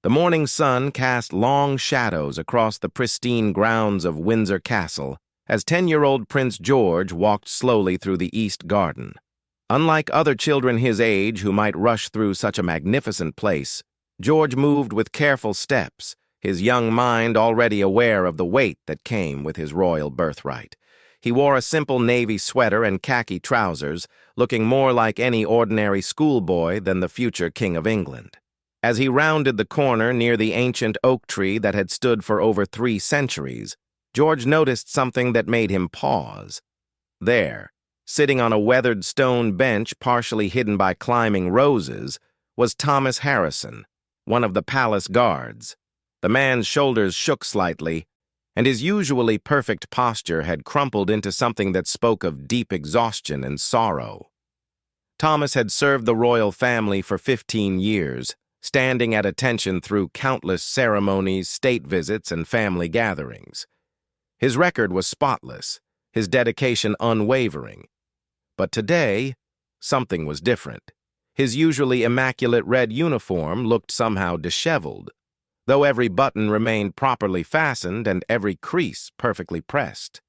The morning sun cast long shadows across the pristine grounds of Windsor Castle as 10-year-old Prince George walked slowly through the East Garden. Unlike other children his age who might rush through such a magnificent place, George moved with careful steps, his young mind already aware of the weight that came with his royal birthright. He wore a simple navy sweater and khaki trousers, looking more like any ordinary schoolboy than the future King of England. As he rounded the corner near the ancient oak tree that had stood for over 3 centuries, George noticed something that made him pause. There, sitting on a weathered stone bench partially hidden by climbing roses, was Thomas Harrison, one of the palace guards. The man's shoulders shook slightly, and his usually perfect posture had crumpled into something that spoke of deep exhaustion and sorrow. Thomas had served the royal family for 15 years, standing at attention through countless ceremonies, state visits, and family gatherings. His record was spotless, his dedication unwavering. But today, something was different. His usually immaculate red uniform looked somehow disheveled, though every button remained properly fastened and every crease perfectly pressed.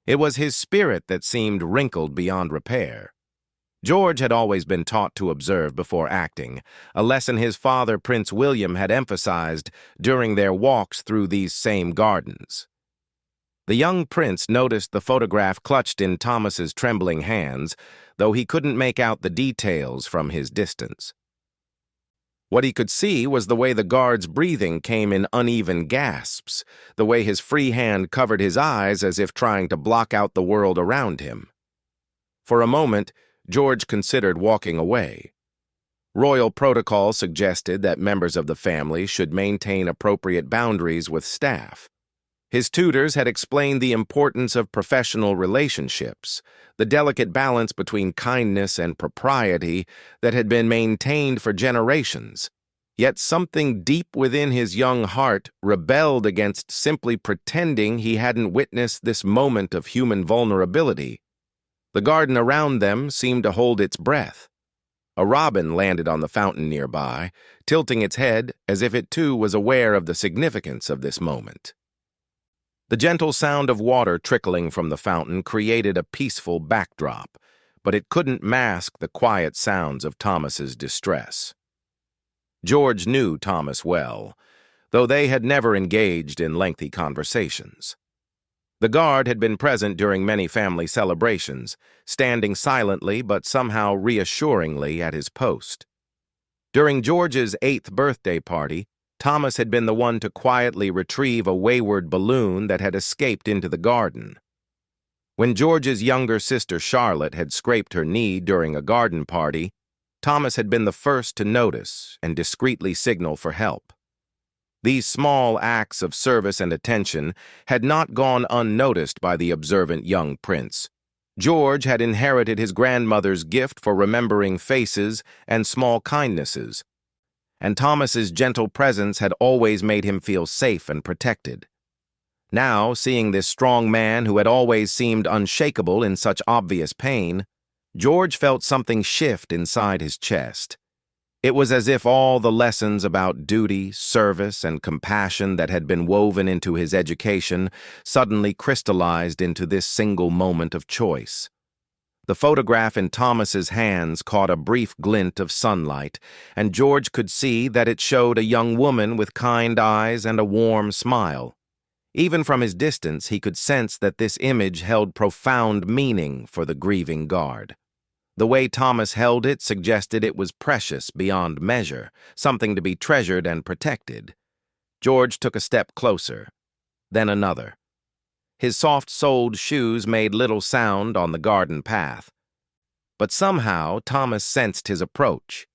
It was his spirit that seemed wrinkled beyond repair. George had always been taught to observe before acting, a lesson his father, Prince William, had emphasized during their walks through these same gardens. The young prince noticed the photograph clutched in Thomas's trembling hands, though he couldn't make out the details from his distance. What he could see was the way the guard's breathing came in uneven gasps, the way his free hand covered his eyes as if trying to block out the world around him. For a moment, George considered walking away. Royal protocol suggested that members of the family should maintain appropriate boundaries with staff. His tutors had explained the importance of professional relationships, the delicate balance between kindness and propriety that had been maintained for generations. Yet something deep within his young heart rebelled against simply pretending he hadn't witnessed this moment of human vulnerability. The garden around them seemed to hold its breath. A robin landed on the fountain nearby, tilting its head as if it too was aware of the significance of this moment. The gentle sound of water trickling from the fountain created a peaceful backdrop, but it couldn't mask the quiet sounds of Thomas's distress. George knew Thomas well, though they had never engaged in lengthy conversations. The guard had been present during many family celebrations, standing silently but somehow reassuringly at his post. During George's 8th birthday party, Thomas had been the one to quietly retrieve a wayward balloon that had escaped into the garden. When George's younger sister Charlotte had scraped her knee during a garden party, Thomas had been the first to notice and discreetly signal for help. These small acts of service and attention had not gone unnoticed by the observant young prince. George had inherited his grandmother's gift for remembering faces and small kindnesses, and Thomas's gentle presence had always made him feel safe and protected. Now, seeing this strong man who had always seemed unshakable in such obvious pain, George felt something shift inside his chest. It was as if all the lessons about duty, service, and compassion that had been woven into his education suddenly crystallized into this single moment of choice. The photograph in Thomas's hands caught a brief glint of sunlight, and George could see that it showed a young woman with kind eyes and a warm smile. Even from his distance, he could sense that this image held profound meaning for the grieving guard. The way Thomas held it suggested it was precious beyond measure, something to be treasured and protected. George took a step closer, then another. His soft-soled shoes made little sound on the garden path. But somehow Thomas sensed his approach.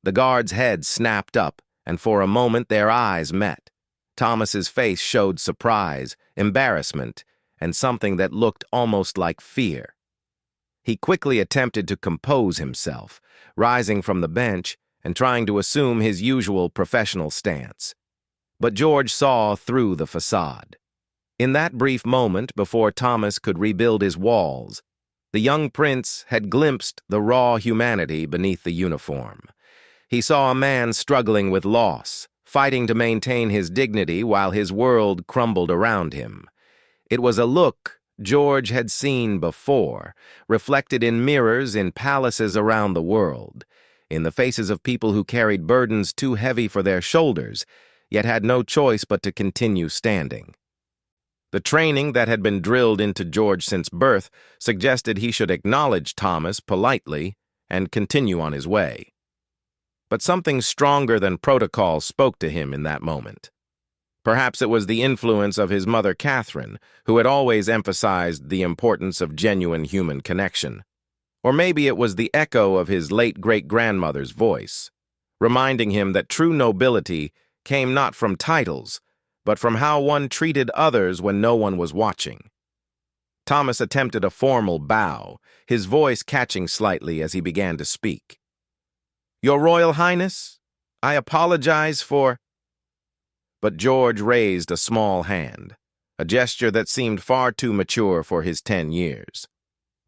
The guard's head snapped up, and for a moment their eyes met. Thomas's face showed surprise, embarrassment, and something that looked almost like fear. He quickly attempted to compose himself, rising from the bench and trying to assume his usual professional stance. But George saw through the facade. In that brief moment before Thomas could rebuild his walls, the young prince had glimpsed the raw humanity beneath the uniform. He saw a man struggling with loss, fighting to maintain his dignity while his world crumbled around him. It was a look George had seen before, reflected in mirrors in palaces around the world, in the faces of people who carried burdens too heavy for their shoulders, yet had no choice but to continue standing. The training that had been drilled into George since birth suggested he should acknowledge Thomas politely and continue on his way. But something stronger than protocol spoke to him in that moment. Perhaps it was the influence of his mother Catherine, who had always emphasized the importance of genuine human connection. Or maybe it was the echo of his late great-grandmother's voice, reminding him that true nobility came not from titles, but from how one treated others when no one was watching. Thomas attempted a formal bow, his voice catching slightly as he began to speak. "Your Royal Highness, I apologize for—" But George raised a small hand, a gesture that seemed far too mature for his 10 years.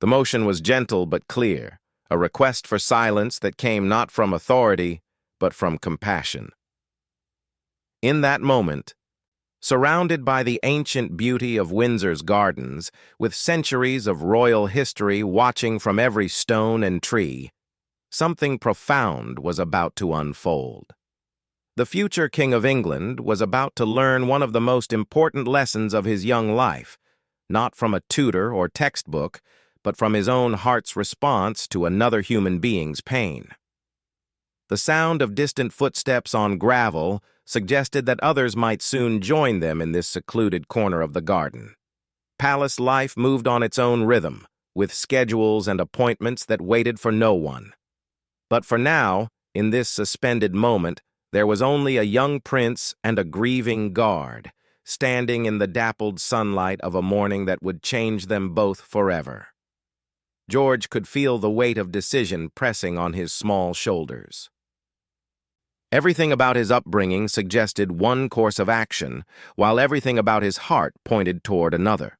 The motion was gentle but clear, a request for silence that came not from authority, but from compassion. In that moment, surrounded by the ancient beauty of Windsor's gardens, with centuries of royal history watching from every stone and tree, something profound was about to unfold. The future King of England was about to learn one of the most important lessons of his young life, not from a tutor or textbook, but from his own heart's response to another human being's pain. The sound of distant footsteps on gravel suggested that others might soon join them in this secluded corner of the garden. Palace life moved on its own rhythm, with schedules and appointments that waited for no one. But for now, in this suspended moment, there was only a young prince and a grieving guard, standing in the dappled sunlight of a morning that would change them both forever. George could feel the weight of decision pressing on his small shoulders. Everything about his upbringing suggested one course of action, while everything about his heart pointed toward another.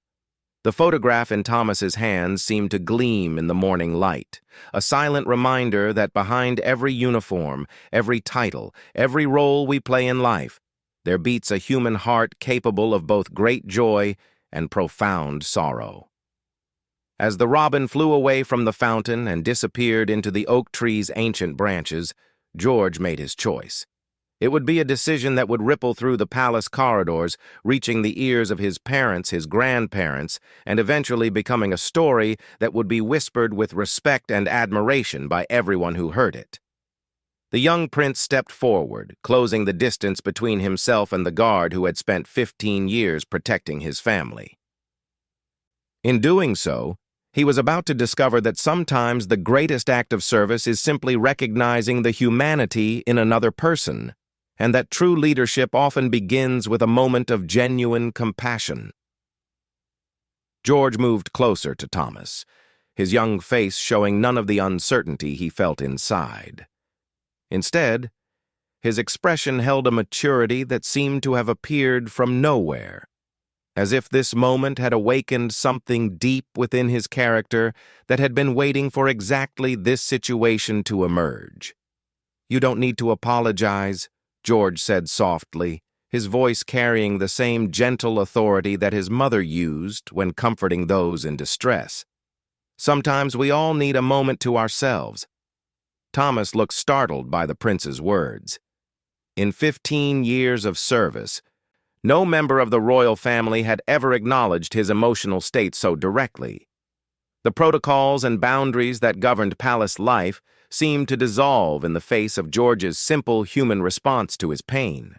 The photograph in Thomas's hands seemed to gleam in the morning light, a silent reminder that behind every uniform, every title, every role we play in life, there beats a human heart capable of both great joy and profound sorrow. As the robin flew away from the fountain and disappeared into the oak tree's ancient branches, George made his choice. It would be a decision that would ripple through the palace corridors, reaching the ears of his parents, his grandparents, and eventually becoming a story that would be whispered with respect and admiration by everyone who heard it. The young prince stepped forward, closing the distance between himself and the guard who had spent 15 years protecting his family. In doing so, he was about to discover that sometimes the greatest act of service is simply recognizing the humanity in another person, and that true leadership often begins with a moment of genuine compassion. George moved closer to Thomas, his young face showing none of the uncertainty he felt inside. Instead, his expression held a maturity that seemed to have appeared from nowhere, as if this moment had awakened something deep within his character that had been waiting for exactly this situation to emerge. "You don't need to apologize," George said softly, his voice carrying the same gentle authority that his mother used when comforting those in distress. "Sometimes we all need a moment to ourselves." Thomas looked startled by the prince's words. In 15 years of service, no member of the royal family had ever acknowledged his emotional state so directly. The protocols and boundaries that governed palace life seemed to dissolve in the face of George's simple human response to his pain.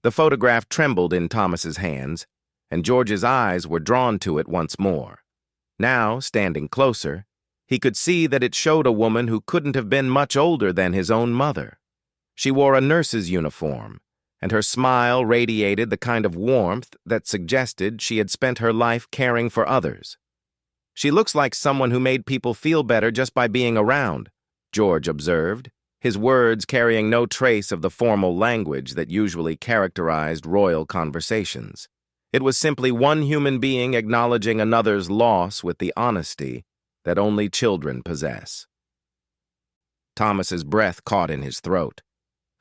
The photograph trembled in Thomas's hands, and George's eyes were drawn to it once more. Now, standing closer, he could see that it showed a woman who couldn't have been much older than his own mother. She wore a nurse's uniform, and her smile radiated the kind of warmth that suggested she had spent her life caring for others. "She looks like someone who made people feel better just by being around," George observed, his words carrying no trace of the formal language that usually characterized royal conversations. It was simply one human being acknowledging another's loss with the honesty that only children possess. Thomas's breath caught in his throat.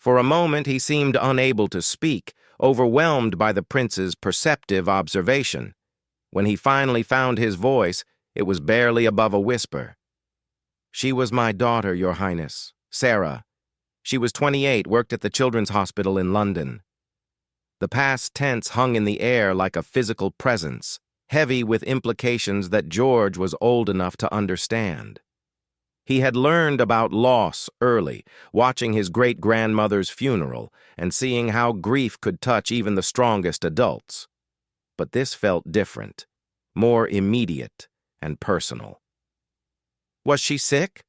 For a moment he seemed unable to speak, overwhelmed by the prince's perceptive observation. When he finally found his voice, it was barely above a whisper. "She was my daughter, Your Highness, Sarah. She was 28, worked at the Children's Hospital in London." The past tense hung in the air like a physical presence, heavy with implications that George was old enough to understand. He had learned about loss early, watching his great-grandmother's funeral and seeing how grief could touch even the strongest adults. But this felt different, more immediate and personal. "Was she sick?"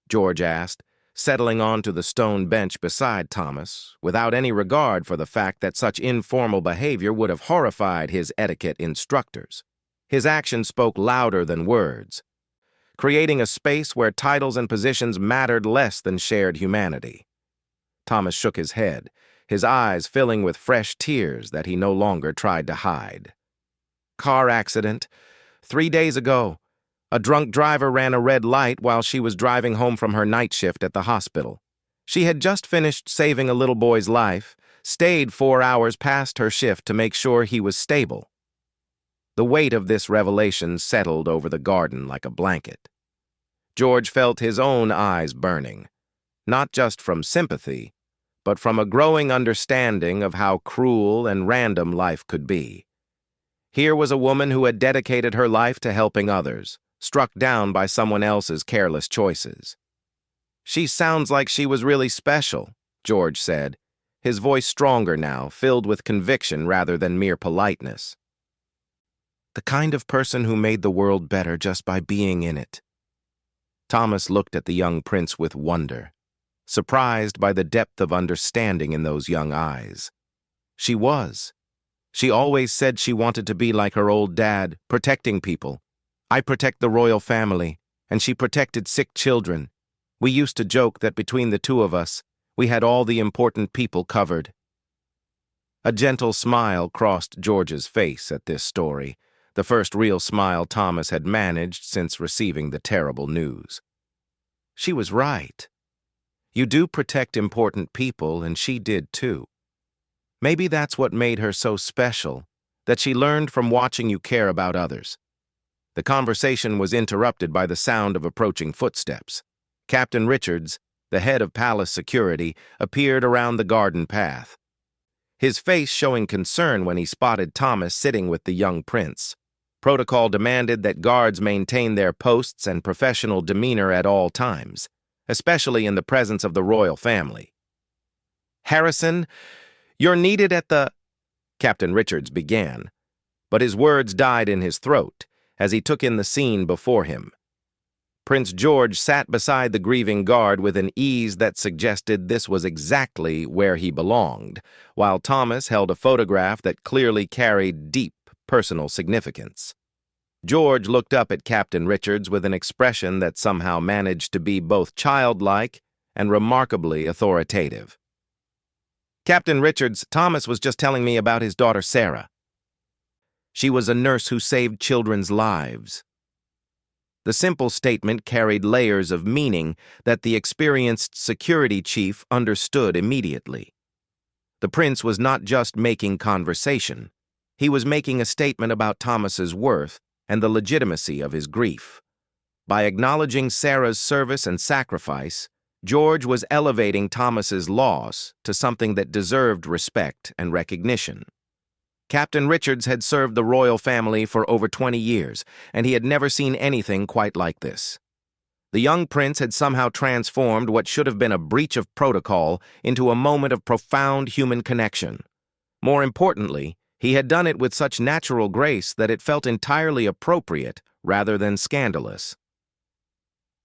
George asked, settling onto the stone bench beside Thomas, without any regard for the fact that such informal behavior would have horrified his etiquette instructors. His actions spoke louder than words, creating a space where titles and positions mattered less than shared humanity. Thomas shook his head, his eyes filling with fresh tears that he no longer tried to hide. "Car accident. 3 days ago. A drunk driver ran a red light while she was driving home from her night shift at the hospital. She had just finished saving a little boy's life, stayed 4 hours past her shift to make sure he was stable." The weight of this revelation settled over the garden like a blanket. George felt his own eyes burning, not just from sympathy, but from a growing understanding of how cruel and random life could be. Here was a woman who had dedicated her life to helping others, struck down by someone else's careless choices. "She sounds like she was really special," George said, his voice stronger now, filled with conviction rather than mere politeness. "The kind of person who made the world better just by being in it." Thomas looked at the young prince with wonder, surprised by the depth of understanding in those young eyes. She was. She always said she wanted to be like her old dad, protecting people. "I protect the royal family, and she protected sick children. We used to joke that between the two of us, we had all the important people covered." A gentle smile crossed George's face at this story, the first real smile Thomas had managed since receiving the terrible news. She was right. You do protect important people, and she did too. Maybe that's what made her so special, that she learned from watching you care about others. The conversation was interrupted by the sound of approaching footsteps. Captain Richards, the head of palace security, appeared around the garden path, his face showing concern when he spotted Thomas sitting with the young prince. Protocol demanded that guards maintain their posts and professional demeanor at all times, especially in the presence of the royal family. "Harrison, you're needed at the—" Captain Richards began, but his words died in his throat as he took in the scene before him. Prince George sat beside the grieving guard with an ease that suggested this was exactly where he belonged, while Thomas held a photograph that clearly carried deep personal significance. George looked up at Captain Richards with an expression that somehow managed to be both childlike and remarkably authoritative. "Captain Richards, Thomas was just telling me about his daughter Sarah. She was a nurse who saved children's lives." The simple statement carried layers of meaning that the experienced security chief understood immediately. The prince was not just making conversation. He was making a statement about Thomas's worth and the legitimacy of his grief. By acknowledging Sarah's service and sacrifice, George was elevating Thomas's loss to something that deserved respect and recognition. Captain Richards had served the royal family for over 20 years, and he had never seen anything quite like this. The young prince had somehow transformed what should have been a breach of protocol into a moment of profound human connection. More importantly, he had done it with such natural grace that it felt entirely appropriate rather than scandalous.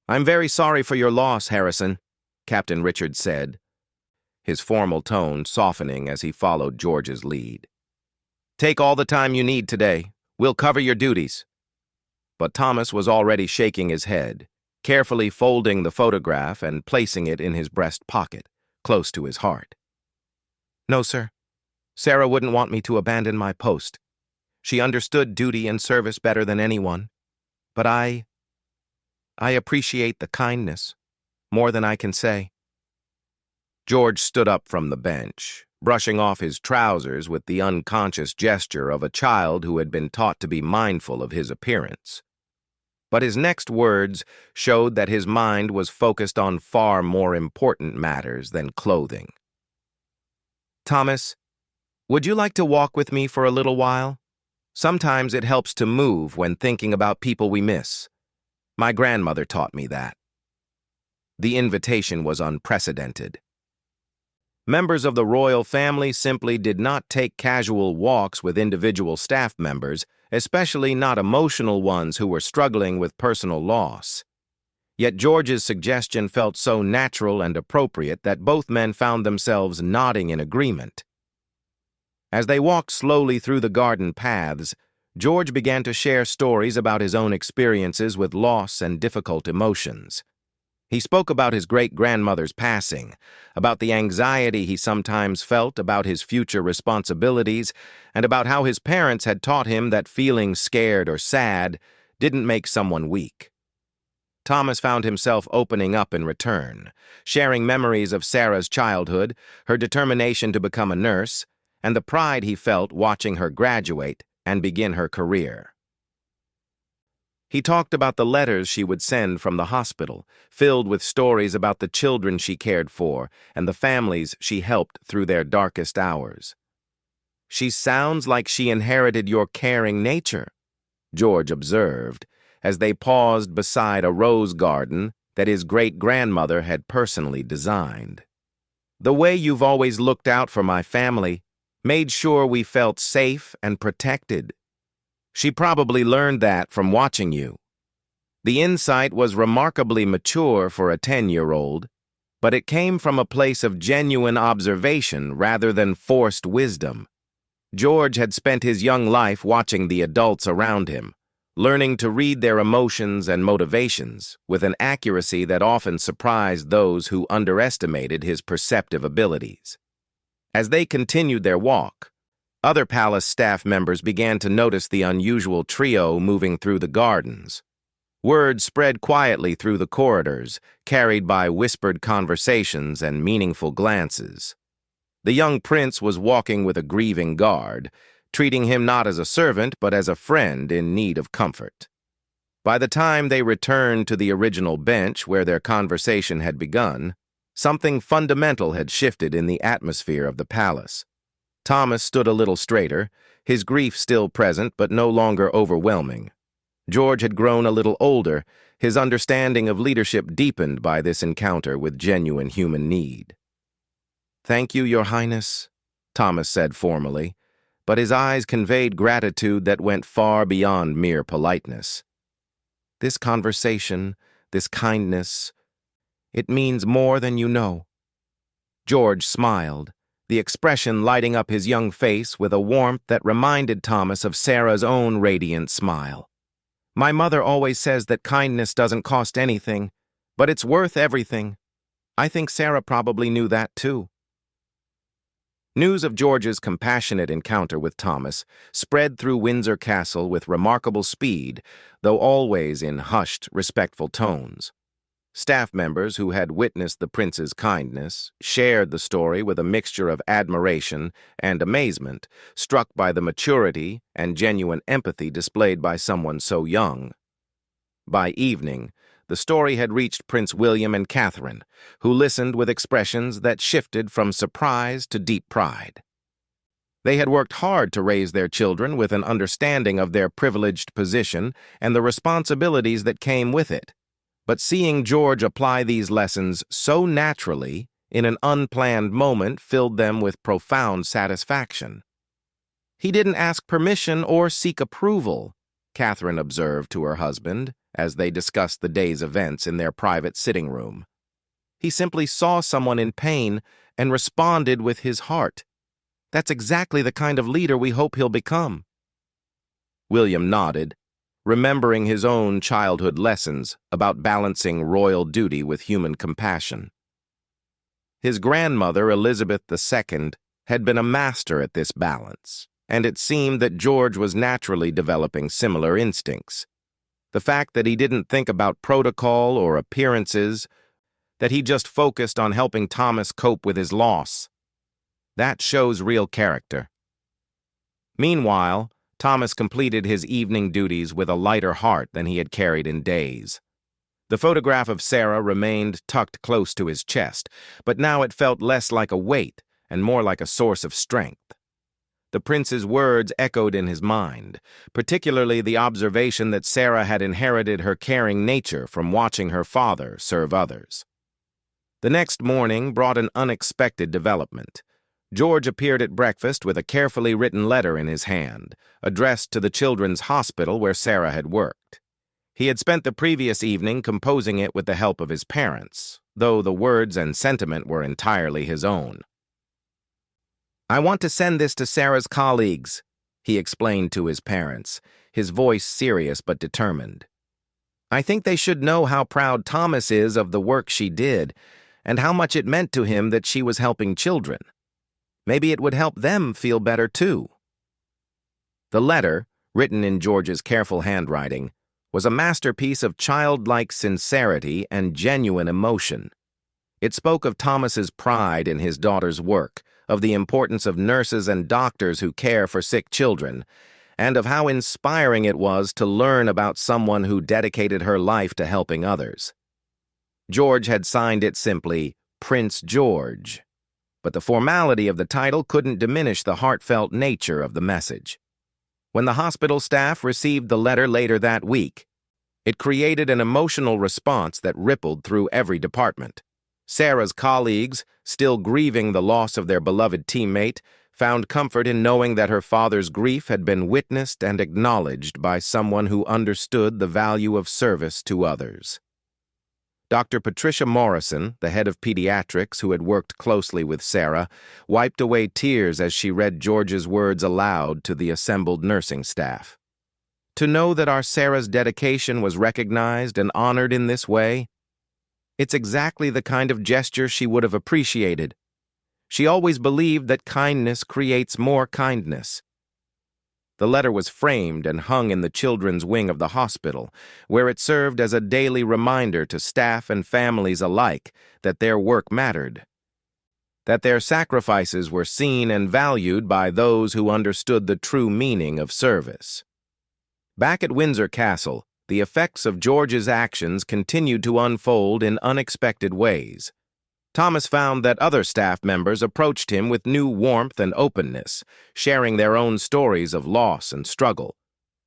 "I'm very sorry for your loss, Harrison," Captain Richards said, his formal tone softening as he followed George's lead. "Take all the time you need today. We'll cover your duties." But Thomas was already shaking his head, carefully folding the photograph and placing it in his breast pocket, close to his heart. "No, sir. Sarah wouldn't want me to abandon my post. She understood duty and service better than anyone. But I appreciate the kindness, more than I can say." George stood up from the bench, brushing off his trousers with the unconscious gesture of a child who had been taught to be mindful of his appearance. But his next words showed that his mind was focused on far more important matters than clothing. "Thomas, would you like to walk with me for a little while? Sometimes it helps to move when thinking about people we miss. My grandmother taught me that." The invitation was unprecedented. Members of the royal family simply did not take casual walks with individual staff members, especially not emotional ones who were struggling with personal loss. Yet George's suggestion felt so natural and appropriate that both men found themselves nodding in agreement. As they walked slowly through the garden paths, George began to share stories about his own experiences with loss and difficult emotions. He spoke about his great-grandmother's passing, about the anxiety he sometimes felt about his future responsibilities, and about how his parents had taught him that feeling scared or sad didn't make someone weak. Thomas found himself opening up in return, sharing memories of Sarah's childhood, her determination to become a nurse, and the pride he felt watching her graduate and begin her career. He talked about the letters she would send from the hospital, filled with stories about the children she cared for and the families she helped through their darkest hours. "She sounds like she inherited your caring nature," George observed, as they paused beside a rose garden that his great-grandmother had personally designed. "The way you've always looked out for my family, made sure we felt safe and protected. She probably learned that from watching you." The insight was remarkably mature for a 10-year-old, but it came from a place of genuine observation rather than forced wisdom. George had spent his young life watching the adults around him, learning to read their emotions and motivations with an accuracy that often surprised those who underestimated his perceptive abilities. As they continued their walk, other palace staff members began to notice the unusual trio moving through the gardens. Word spread quietly through the corridors, carried by whispered conversations and meaningful glances. The young prince was walking with a grieving guard, treating him not as a servant but as a friend in need of comfort. By the time they returned to the original bench where their conversation had begun, something fundamental had shifted in the atmosphere of the palace. Thomas stood a little straighter, his grief still present but no longer overwhelming. George had grown a little older, his understanding of leadership deepened by this encounter with genuine human need. "Thank you, Your Highness," Thomas said formally, but his eyes conveyed gratitude that went far beyond mere politeness. "This conversation, this kindness, it means more than you know." George smiled, the expression lighting up his young face with a warmth that reminded Thomas of Sarah's own radiant smile. "My mother always says that kindness doesn't cost anything, but it's worth everything. I think Sarah probably knew that too." News of George's compassionate encounter with Thomas spread through Windsor Castle with remarkable speed, though always in hushed, respectful tones. Staff members who had witnessed the prince's kindness shared the story with a mixture of admiration and amazement, struck by the maturity and genuine empathy displayed by someone so young. By evening, the story had reached Prince William and Catherine, who listened with expressions that shifted from surprise to deep pride. They had worked hard to raise their children with an understanding of their privileged position and the responsibilities that came with it. But seeing George apply these lessons so naturally in an unplanned moment filled them with profound satisfaction. "He didn't ask permission or seek approval," Catherine observed to her husband as they discussed the day's events in their private sitting room. "He simply saw someone in pain and responded with his heart. That's exactly the kind of leader we hope he'll become." William nodded, remembering his own childhood lessons about balancing royal duty with human compassion. His grandmother, Elizabeth II, had been a master at this balance, and it seemed that George was naturally developing similar instincts. The fact that he didn't think about protocol or appearances, that he just focused on helping Thomas cope with his loss. That shows real character. Meanwhile, Thomas completed his evening duties with a lighter heart than he had carried in days. The photograph of Sarah remained tucked close to his chest, but now it felt less like a weight and more like a source of strength. The prince's words echoed in his mind, particularly the observation that Sarah had inherited her caring nature from watching her father serve others. The next morning brought an unexpected development. George appeared at breakfast with a carefully written letter in his hand, addressed to the children's hospital where Sarah had worked. He had spent the previous evening composing it with the help of his parents, though the words and sentiment were entirely his own. "I want to send this to Sarah's colleagues," he explained to his parents, his voice serious but determined. "I think they should know how proud Thomas is of the work she did, and how much it meant to him that she was helping children. Maybe it would help them feel better too." The letter, written in George's careful handwriting, was a masterpiece of childlike sincerity and genuine emotion. It spoke of Thomas's pride in his daughter's work, of the importance of nurses and doctors who care for sick children, and of how inspiring it was to learn about someone who dedicated her life to helping others. George had signed it simply Prince George, but the formality of the title couldn't diminish the heartfelt nature of the message. When the hospital staff received the letter later that week, it created an emotional response that rippled through every department. Sarah's colleagues, still grieving the loss of their beloved teammate, found comfort in knowing that her father's grief had been witnessed and acknowledged by someone who understood the value of service to others. Dr. Patricia Morrison, the head of pediatrics who had worked closely with Sarah, wiped away tears as she read George's words aloud to the assembled nursing staff. To know that our Sarah's dedication was recognized and honored in this way, it's exactly the kind of gesture she would have appreciated. She always believed that kindness creates more kindness. The letter was framed and hung in the children's wing of the hospital, where it served as a daily reminder to staff and families alike that their work mattered, that their sacrifices were seen and valued by those who understood the true meaning of service. Back at Windsor Castle, the effects of George's actions continued to unfold in unexpected ways. Thomas found that other staff members approached him with new warmth and openness, sharing their own stories of loss and struggle.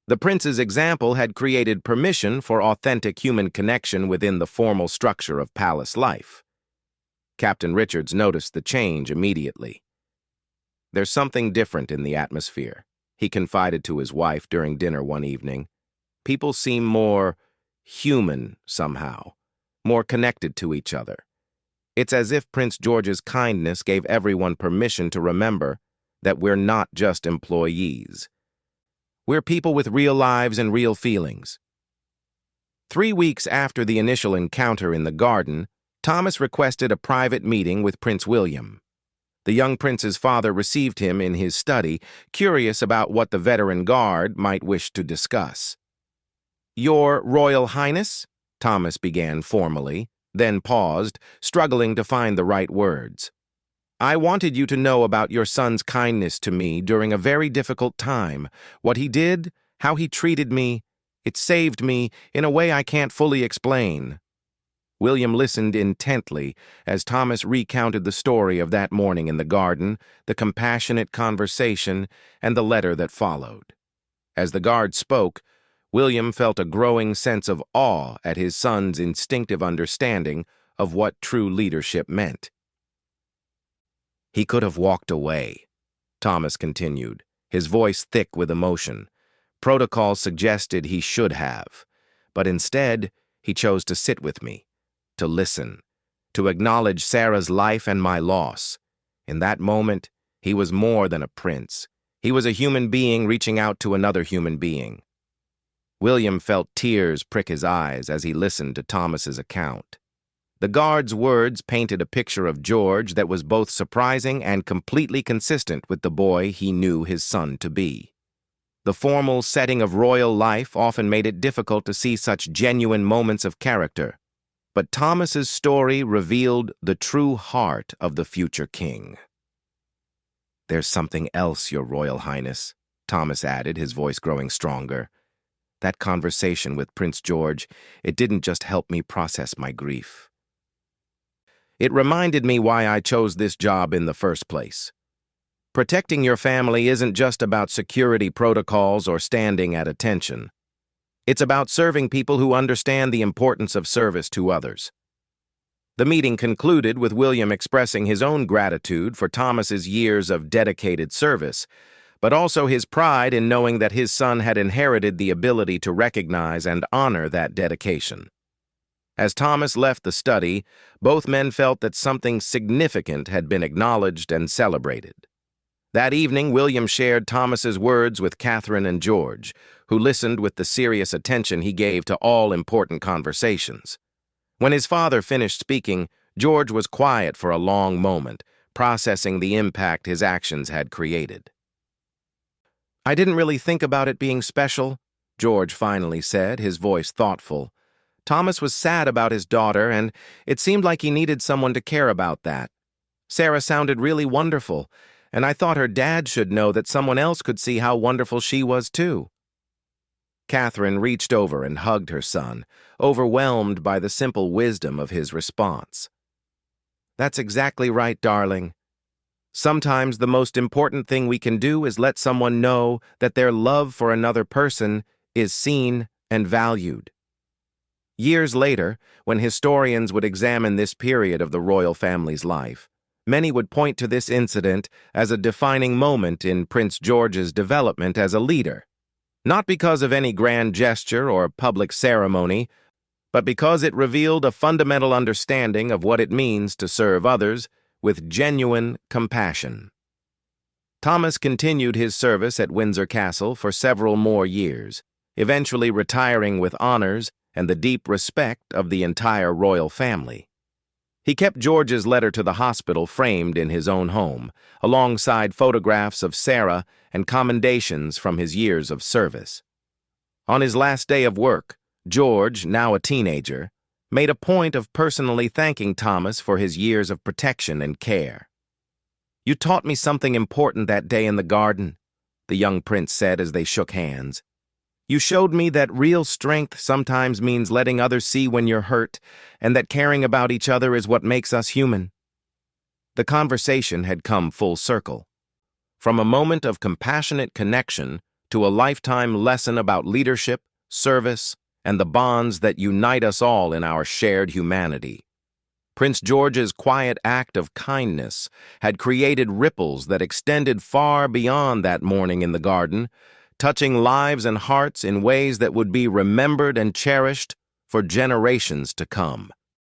The prince's example had created permission for authentic human connection within the formal structure of palace life. Captain Richards noticed the change immediately. "There's something different in the atmosphere," he confided to his wife during dinner one evening. "People seem more human somehow, more connected to each other. It's as if Prince George's kindness gave everyone permission to remember that we're not just employees. We're people with real lives and real feelings." 3 weeks after the initial encounter in the garden, Thomas requested a private meeting with Prince William. The young prince's father received him in his study, curious about what the veteran guard might wish to discuss. "Your Royal Highness?" Thomas began formally, then paused, struggling to find the right words. "I wanted you to know about your son's kindness to me during a very difficult time. What he did, how he treated me, it saved me in a way I can't fully explain." William listened intently as Thomas recounted the story of that morning in the garden, the compassionate conversation, and the letter that followed. As the guard spoke, William felt a growing sense of awe at his son's instinctive understanding of what true leadership meant. "He could have walked away," Thomas continued, his voice thick with emotion. "Protocol suggested he should have, but instead he chose to sit with me, to listen, to acknowledge Sarah's life and my loss. In that moment, he was more than a prince. He was a human being reaching out to another human being." William felt tears prick his eyes as he listened to Thomas's account. The guard's words painted a picture of George that was both surprising and completely consistent with the boy he knew his son to be. The formal setting of royal life often made it difficult to see such genuine moments of character, but Thomas's story revealed the true heart of the future king. "There's something else, Your Royal Highness," Thomas added, his voice growing stronger. "That conversation with Prince George, it didn't just help me process my grief. It reminded me why I chose this job in the first place. Protecting your family isn't just about security protocols or standing at attention. It's about serving people who understand the importance of service to others." The meeting concluded with William expressing his own gratitude for Thomas's years of dedicated service, but also his pride in knowing that his son had inherited the ability to recognize and honor that dedication. As Thomas left the study, both men felt that something significant had been acknowledged and celebrated. That evening, William shared Thomas's words with Catherine and George, who listened with the serious attention he gave to all important conversations. When his father finished speaking, George was quiet for a long moment, processing the impact his actions had created. "I didn't really think about it being special," George finally said, his voice thoughtful. "Thomas was sad about his daughter, and it seemed like he needed someone to care about that. Sarah sounded really wonderful, and I thought her dad should know that someone else could see how wonderful she was too." Catherine reached over and hugged her son, overwhelmed by the simple wisdom of his response. "That's exactly right, darling. Sometimes the most important thing we can do is let someone know that their love for another person is seen and valued." Years later, when historians would examine this period of the royal family's life, many would point to this incident as a defining moment in Prince George's development as a leader, not because of any grand gesture or public ceremony, but because it revealed a fundamental understanding of what it means to serve others with genuine compassion. Thomas continued his service at Windsor Castle for several more years, eventually retiring with honors and the deep respect of the entire royal family. He kept George's letter to the hospital framed in his own home, alongside photographs of Sarah and commendations from his years of service. On his last day of work, George, now a teenager, made a point of personally thanking Thomas for his years of protection and care. "You taught me something important that day in the garden," the young prince said as they shook hands. "You showed me that real strength sometimes means letting others see when you're hurt, and that caring about each other is what makes us human." The conversation had come full circle. From a moment of compassionate connection to a lifetime lesson about leadership, service, and the bonds that unite us all in our shared humanity. Prince George's quiet act of kindness had created ripples that extended far beyond that morning in the garden, touching lives and hearts in ways that would be remembered and cherished for generations to come.